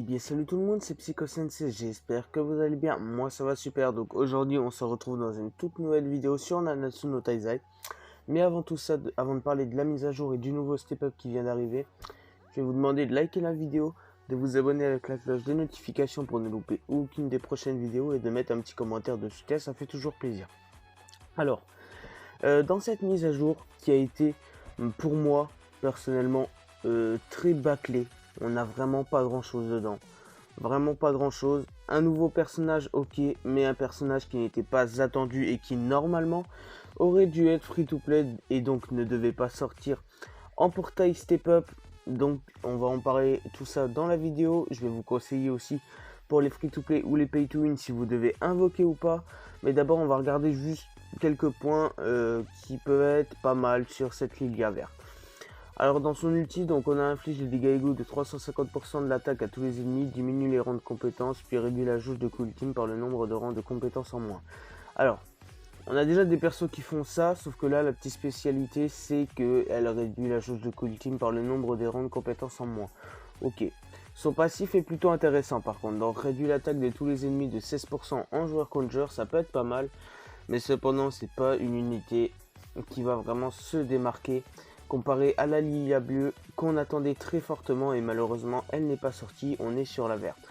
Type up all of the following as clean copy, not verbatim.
bien salut tout le monde, c'est Psycho Sensei, j'espère que vous allez bien, moi ça va super. Donc aujourd'hui on se retrouve dans une toute nouvelle vidéo sur Nanatsu no Taizai. Mais avant tout ça, avant de parler de la mise à jour et du nouveau step-up qui vient d'arriver, je vais vous demander de liker la vidéo, de vous abonner avec la cloche des notifications pour ne louper aucune des prochaines vidéos et de mettre un petit commentaire de soutien, ça fait toujours plaisir. Alors, dans cette mise à jour qui a été pour moi personnellement très bâclée, on n'a vraiment pas grand chose dedans. Vraiment pas grand chose. Un nouveau personnage, ok, mais un personnage qui n'était pas attendu et qui normalement aurait dû être free to play et donc ne devait pas sortir en portail step up. Donc on va en parler tout ça dans la vidéo. Je vais vous conseiller aussi pour les free to play ou les pay to win si vous devez invoquer ou pas. Mais d'abord on va regarder juste quelques points qui peuvent être pas mal sur cette Lilia verte. Alors dans son ulti, donc on a inflige des dégâts égaux de 350% de l'attaque à tous les ennemis, diminue les rangs de compétences, puis réduit la jauge de coup ultime par le nombre de rangs de compétences en moins. Alors, on a déjà des persos qui font ça, sauf que là la petite spécialité c'est qu'elle réduit la jauge de coup ultime par le nombre des rangs de compétences en moins. Ok. Son passif est plutôt intéressant par contre, donc réduit l'attaque de tous les ennemis de 16% en joueur contre ça peut être pas mal, mais cependant c'est pas une unité qui va vraiment se démarquer comparé à la Lilia bleue qu'on attendait très fortement et malheureusement elle n'est pas sortie, on est sur la verte.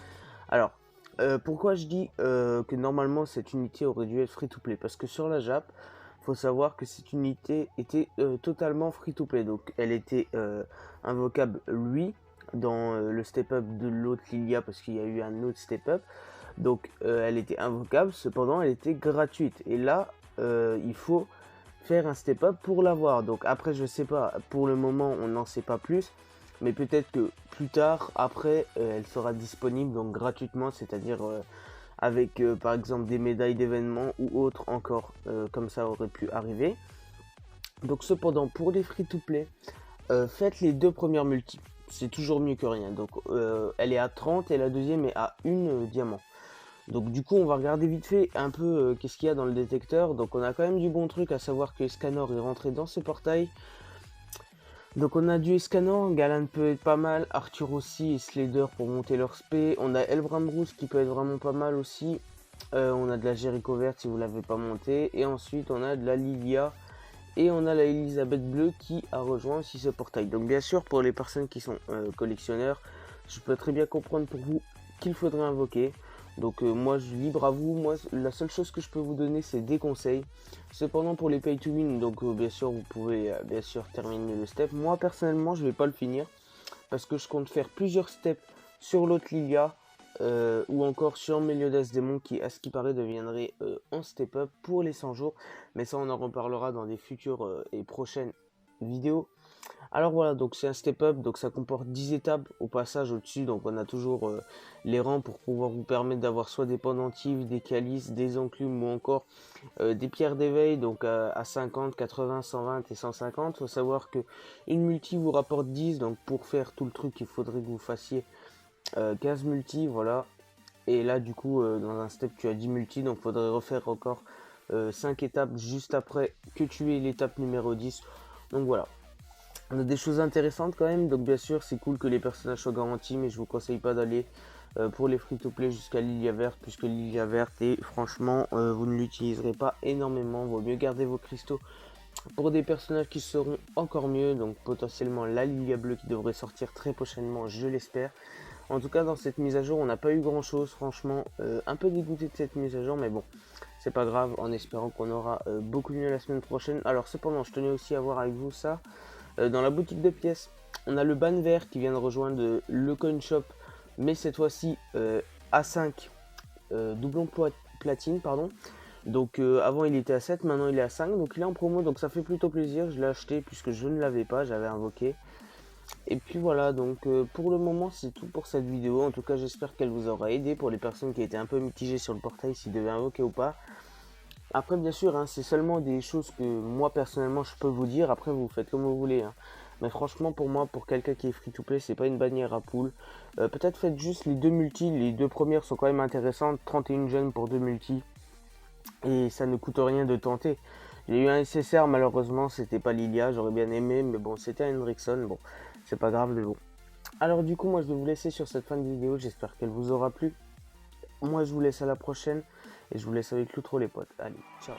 Alors, pourquoi je dis que normalement cette unité aurait dû être free to play? Parce que sur la Jap, faut savoir que cette unité était totalement free to play. Donc elle était invocable lui dans le step up de l'autre Lilia parce qu'il y a eu un autre step up. Donc elle était invocable, cependant elle était gratuite. Et là, il faut faire un step up pour l'avoir. Donc après je sais pas, pour le moment on n'en sait pas plus, mais peut-être que plus tard, après, elle sera disponible donc gratuitement, c'est-à-dire avec par exemple des médailles d'événements ou autres encore, comme ça aurait pu arriver. Donc cependant pour les free to play, faites les deux premières multi, c'est toujours mieux que rien. Donc elle est à 30 et la deuxième est à 1 diamant. Donc du coup on va regarder vite fait un peu qu'est-ce qu'il y a dans le détecteur. Donc on a quand même du bon truc, à savoir que Scanor est rentré dans ce portail. Donc on a du Escanor, Galan peut être pas mal, Arthur aussi et Slader pour monter leur spé. On a Elbram Bruce qui peut être vraiment pas mal aussi. On a de la Jericho verte si vous l'avez pas monté. Et ensuite on a de la Lilia et on a la Elisabeth bleue qui a rejoint aussi ce portail. Donc bien sûr pour les personnes qui sont collectionneurs, je peux très bien comprendre pour vous qu'il faudrait invoquer. Donc moi je libre à vous, moi la seule chose que je peux vous donner c'est des conseils. Cependant pour les pay to win, donc bien sûr vous pouvez bien sûr terminer le step. Moi personnellement je vais pas le finir parce que je compte faire plusieurs steps sur l'autre Lilia ou encore sur Meliodas Démon qui à ce qui paraît deviendrait en step up pour les 100 jours. Mais ça on en reparlera dans des futures et prochaines vidéos. Alors voilà, donc c'est un step up, donc ça comporte 10 étapes au passage au-dessus, donc on a toujours les rangs pour pouvoir vous permettre d'avoir soit des pendentifs, des calices, des enclumes ou encore des pierres d'éveil, donc à 50, 80, 120 et 150. Faut savoir que une multi vous rapporte 10, donc pour faire tout le truc il faudrait que vous fassiez 15 multi, voilà. Et là du coup dans un step tu as 10 multi, donc il faudrait refaire encore 5 étapes juste après que tu aies l'étape numéro 10. Donc voilà. On a des choses intéressantes quand même, donc bien sûr c'est cool que les personnages soient garantis, mais je vous conseille pas d'aller pour les free to play jusqu'à Lilia verte, puisque Lilia verte et franchement vous ne l'utiliserez pas énormément. Vaut mieux garder vos cristaux pour des personnages qui seront encore mieux, donc potentiellement la Lilia bleue qui devrait sortir très prochainement, je l'espère. En tout cas dans cette mise à jour on n'a pas eu grand chose, franchement un peu dégoûté de cette mise à jour, mais bon c'est pas grave, en espérant qu'on aura beaucoup mieux la semaine prochaine. Alors cependant je tenais aussi à voir avec vous ça. Dans la boutique de pièces, on a le ban vert qui vient de rejoindre le coin shop, mais cette fois-ci A5 doublon platine, pardon. Donc avant il était à 7, maintenant il est à 5, donc il est en promo, donc ça fait plutôt plaisir. Je l'ai acheté puisque je ne l'avais pas, j'avais invoqué. Et puis voilà, donc pour le moment c'est tout pour cette vidéo. En tout cas j'espère qu'elle vous aura aidé pour les personnes qui étaient un peu mitigées sur le portail s'ils devaient invoquer ou pas. Après, bien sûr, hein, c'est seulement des choses que moi personnellement je peux vous dire. Après, vous faites comme vous voulez. Hein. Mais franchement, pour moi, pour quelqu'un qui est free to play, c'est pas une bannière à poule. Peut-être faites juste les deux multis. Les deux premières sont quand même intéressantes. 31 jeunes pour deux multis. Et ça ne coûte rien de tenter. J'ai eu un SSR, malheureusement, c'était pas Lilia. J'aurais bien aimé. Mais bon, c'était un Hendrickson. Bon, c'est pas grave, mais bon. Alors du coup, moi je vais vous laisser sur cette fin de vidéo, j'espère qu'elle vous aura plu. Moi je vous laisse à la prochaine et je vous laisse avec l'outro les potes. Allez, ciao.